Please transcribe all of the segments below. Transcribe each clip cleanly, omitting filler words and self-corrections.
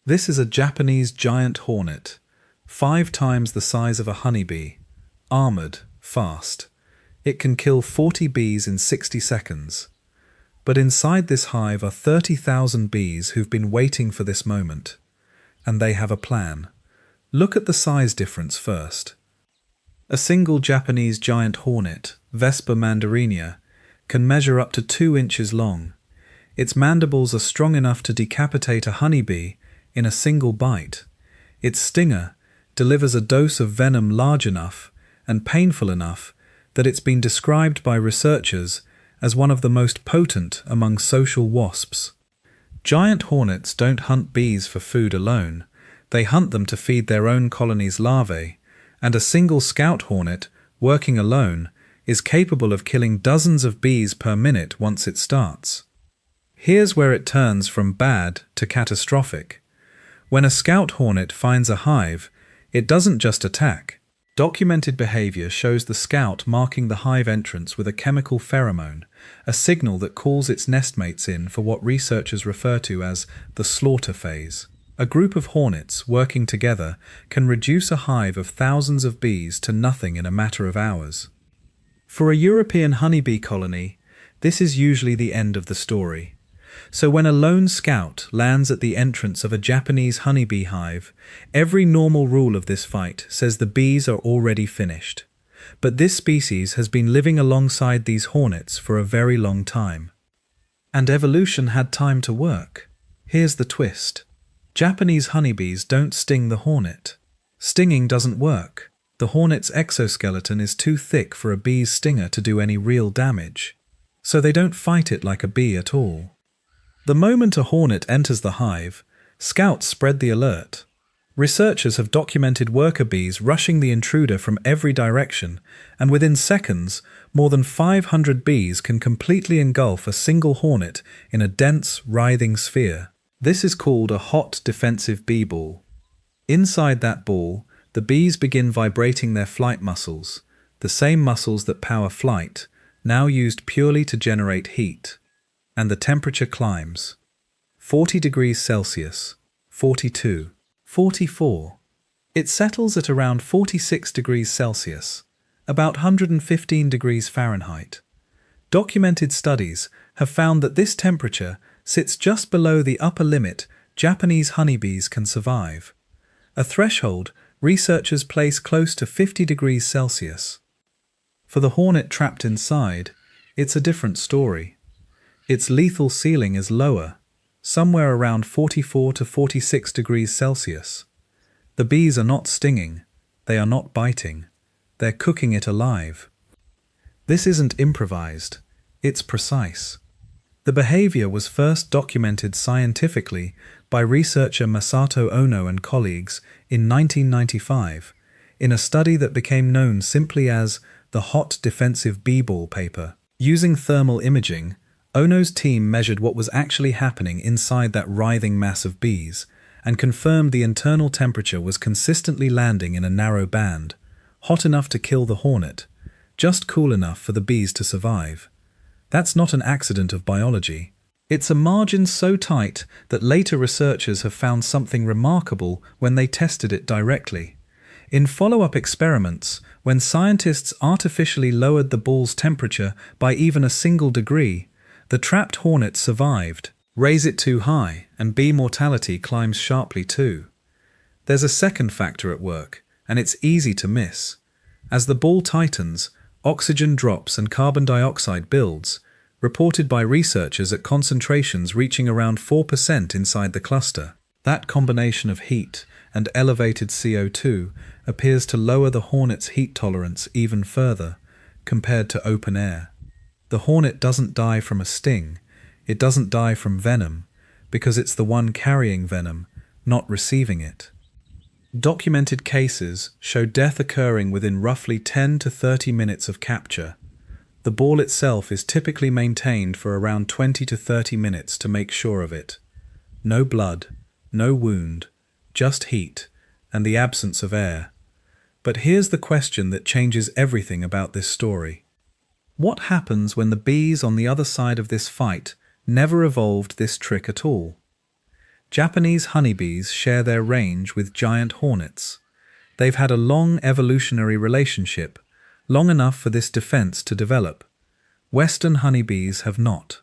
This is a Japanese giant hornet, 5 times the size of a honeybee, armored, fast. It can kill 40 bees in 60 seconds. But inside this hive are 30,000 bees who've been waiting for this moment. And they have a plan. Look at the size difference first. A single Japanese giant hornet, Vespa mandarinia, can measure up to 2 inches long. Its mandibles are strong enough to decapitate a honeybee in a single bite. Its stinger delivers a dose of venom large enough and painful enough that it's been described by researchers as one of the most potent among social wasps. Giant hornets don't hunt bees for food alone. They hunt them to feed their own colony's larvae, and a single scout hornet, working alone, is capable of killing dozens of bees per minute once it starts. Here's where it turns from bad to catastrophic. When a scout hornet finds a hive, it doesn't just attack. Documented behavior shows the scout marking the hive entrance with a chemical pheromone, a signal that calls its nestmates in for what researchers refer to as the slaughter phase. A group of hornets working together can reduce a hive of thousands of bees to nothing in a matter of hours. For a European honeybee colony, this is usually the end of the story. So when a lone scout lands at the entrance of a Japanese honeybee hive, every normal rule of this fight says the bees are already finished. But this species has been living alongside these hornets for a very long time. And evolution had time to work. Here's the twist. Japanese honeybees don't sting the hornet. Stinging doesn't work. The hornet's exoskeleton is too thick for a bee's stinger to do any real damage. So they don't fight it like a bee at all. The moment a hornet enters the hive, scouts spread the alert. Researchers have documented worker bees rushing the intruder from every direction, and within seconds, more than 500 bees can completely engulf a single hornet in a dense, writhing sphere. This is called a hot defensive bee ball. Inside that ball, the bees begin vibrating their flight muscles, the same muscles that power flight, now used purely to generate heat. And the temperature climbs. 40 degrees Celsius, 42, 44. It settles at around 46 degrees Celsius, about 115 degrees Fahrenheit. Documented studies have found that this temperature sits just below the upper limit Japanese honeybees can survive, a threshold researchers place close to 50 degrees Celsius. For the hornet trapped inside, it's a different story. Its lethal ceiling is lower, somewhere around 44 to 46 degrees Celsius. The bees are not stinging, they are not biting, they're cooking it alive. This isn't improvised, it's precise. The behavior was first documented scientifically by researcher Masato Ono and colleagues in 1995, in a study that became known simply as the Hot Defensive Bee Ball paper. Using thermal imaging, Ono's team measured what was actually happening inside that writhing mass of bees and confirmed the internal temperature was consistently landing in a narrow band, hot enough to kill the hornet, just cool enough for the bees to survive. That's not an accident of biology. It's a margin so tight that later researchers have found something remarkable when they tested it directly. In follow-up experiments, when scientists artificially lowered the ball's temperature by even a single degree, the trapped hornet survived. Raise it too high, and bee mortality climbs sharply too. There's a second factor at work, and it's easy to miss. As the ball tightens, oxygen drops and carbon dioxide builds, reported by researchers at concentrations reaching around 4% inside the cluster. That combination of heat and elevated CO2 appears to lower the hornet's heat tolerance even further, compared to open air. The hornet doesn't die from a sting, it doesn't die from venom, because it's the one carrying venom, not receiving it. Documented cases show death occurring within roughly 10 to 30 minutes of capture. The ball itself is typically maintained for around 20 to 30 minutes to make sure of it. No blood, no wound, just heat, and the absence of air. But here's the question that changes everything about this story. What happens when the bees on the other side of this fight never evolved this trick at all? Japanese honeybees share their range with giant hornets. They've had a long evolutionary relationship, long enough for this defense to develop. Western honeybees have not.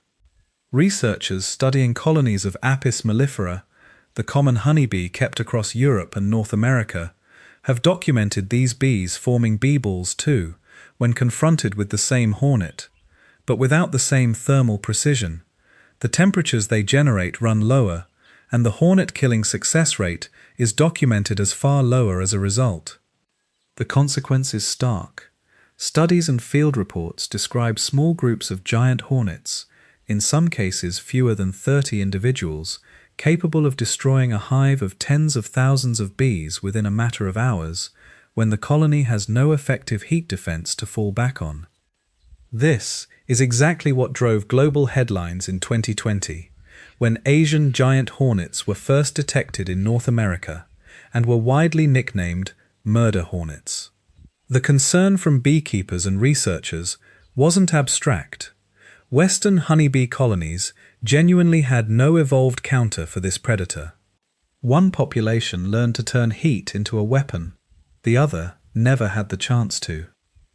Researchers studying colonies of Apis mellifera, the common honeybee kept across Europe and North America, have documented these bees forming bee balls too, when confronted with the same hornet, but without the same thermal precision. The temperatures they generate run lower, and the hornet-killing success rate is documented as far lower as a result. The consequence is stark. Studies and field reports describe small groups of giant hornets, in some cases fewer than 30 individuals, capable of destroying a hive of tens of thousands of bees within a matter of hours, when the colony has no effective heat defense to fall back on. This is exactly what drove global headlines in 2020, when Asian giant hornets were first detected in North America and were widely nicknamed murder hornets. The concern from beekeepers and researchers wasn't abstract. Western honeybee colonies genuinely had no evolved counter for this predator. One population learned to turn heat into a weapon. The other never had the chance to.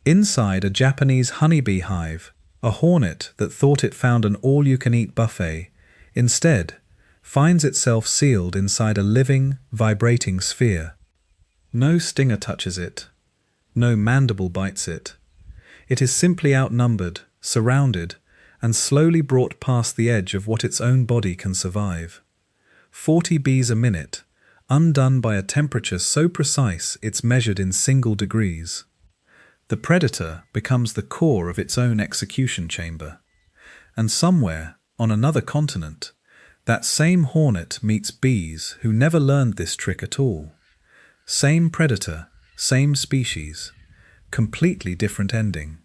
Inside a Japanese honeybee hive, a hornet that thought it found an all-you-can-eat buffet, instead, finds itself sealed inside a living, vibrating sphere. No stinger touches it. No mandible bites it. It is simply outnumbered, surrounded, and slowly brought past the edge of what its own body can survive. 40 bees a minute, undone by a temperature so precise it's measured in single degrees. The predator becomes the core of its own execution chamber. And somewhere, on another continent, that same hornet meets bees who never learned this trick at all. Same predator, same species, completely different ending.